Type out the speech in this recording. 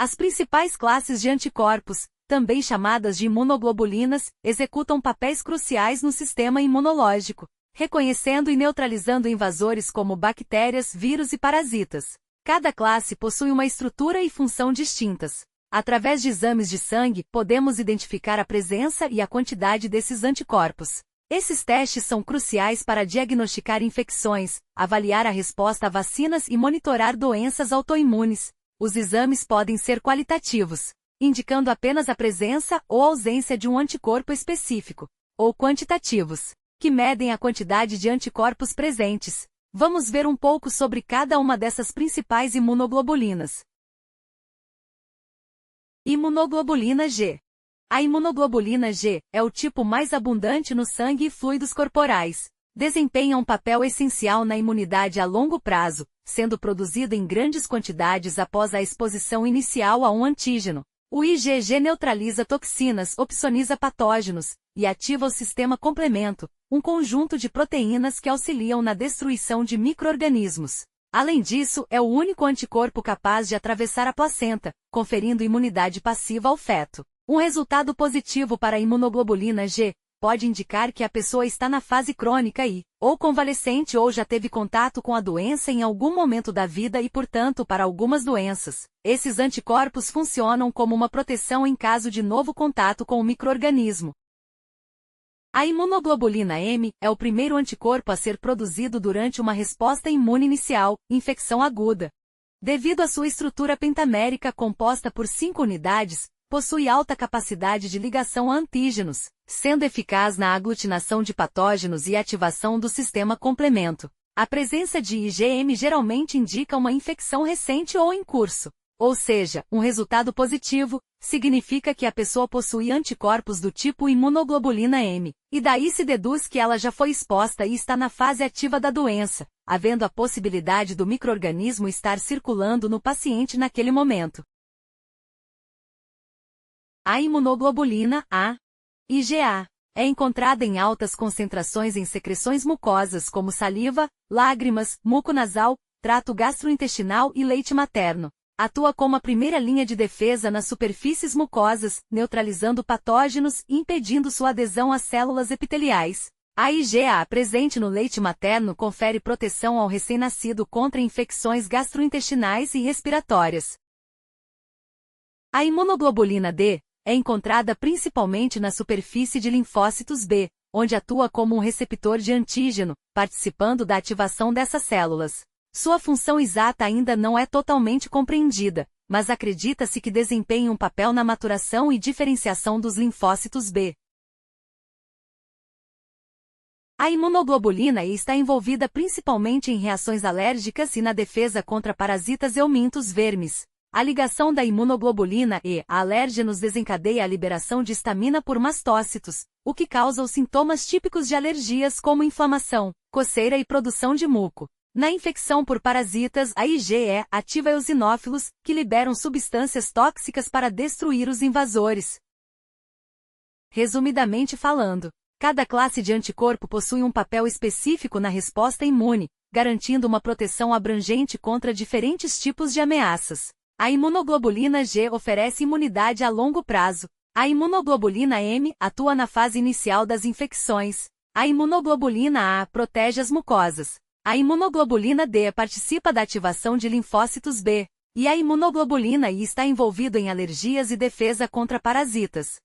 As principais classes de anticorpos, também chamadas de imunoglobulinas, executam papéis cruciais no sistema imunológico, reconhecendo e neutralizando invasores como bactérias, vírus e parasitas. Cada classe possui uma estrutura e função distintas. Através de exames de sangue, podemos identificar a presença e a quantidade desses anticorpos. Esses testes são cruciais para diagnosticar infecções, avaliar a resposta a vacinas e monitorar doenças autoimunes. Os exames podem ser qualitativos, indicando apenas a presença ou ausência de um anticorpo específico, ou quantitativos, que medem a quantidade de anticorpos presentes. Vamos ver um pouco sobre cada uma dessas principais imunoglobulinas. Imunoglobulina G. A imunoglobulina G é o tipo mais abundante no sangue e fluidos corporais. Desempenha um papel essencial na imunidade a longo prazo, sendo produzida em grandes quantidades após a exposição inicial a um antígeno. O IgG neutraliza toxinas, opsoniza patógenos e ativa o sistema complemento, um conjunto de proteínas que auxiliam na destruição de micro-organismos. Além disso, é o único anticorpo capaz de atravessar a placenta, conferindo imunidade passiva ao feto. Um resultado positivo para a imunoglobulina G pode indicar que a pessoa está na fase crônica ou convalescente ou já teve contato com a doença em algum momento da vida e, portanto, para algumas doenças. Esses anticorpos funcionam como uma proteção em caso de novo contato com o micro-organismo. A imunoglobulina M é o primeiro anticorpo a ser produzido durante uma resposta imune inicial, infecção aguda. Devido à sua estrutura pentamérica composta por 5 unidades, possui alta capacidade de ligação a antígenos, sendo eficaz na aglutinação de patógenos e ativação do sistema complemento. A presença de IgM geralmente indica uma infecção recente ou em curso. Ou seja, um resultado positivo significa que a pessoa possui anticorpos do tipo imunoglobulina M, e daí se deduz que ela já foi exposta e está na fase ativa da doença, havendo a possibilidade do micro-organismo estar circulando no paciente naquele momento. A imunoglobulina A, IgA, é encontrada em altas concentrações em secreções mucosas como saliva, lágrimas, muco nasal, trato gastrointestinal e leite materno. Atua como a primeira linha de defesa nas superfícies mucosas, neutralizando patógenos e impedindo sua adesão às células epiteliais. A IgA presente no leite materno confere proteção ao recém-nascido contra infecções gastrointestinais e respiratórias. A imunoglobulina D é encontrada principalmente na superfície de linfócitos B, onde atua como um receptor de antígeno, participando da ativação dessas células. Sua função exata ainda não é totalmente compreendida, mas acredita-se que desempenha um papel na maturação e diferenciação dos linfócitos B. A imunoglobulina E está envolvida principalmente em reações alérgicas e na defesa contra parasitas eumintos vermes. A ligação da imunoglobulina E a alérgenos desencadeia a liberação de histamina por mastócitos, o que causa os sintomas típicos de alergias como inflamação, coceira e produção de muco. Na infecção por parasitas, a IgE ativa eosinófilos, que liberam substâncias tóxicas para destruir os invasores. Resumidamente falando, cada classe de anticorpo possui um papel específico na resposta imune, garantindo uma proteção abrangente contra diferentes tipos de ameaças. A imunoglobulina G oferece imunidade a longo prazo. A imunoglobulina M atua na fase inicial das infecções. A imunoglobulina A protege as mucosas. A imunoglobulina D participa da ativação de linfócitos B, e a imunoglobulina I está envolvido em alergias e defesa contra parasitas.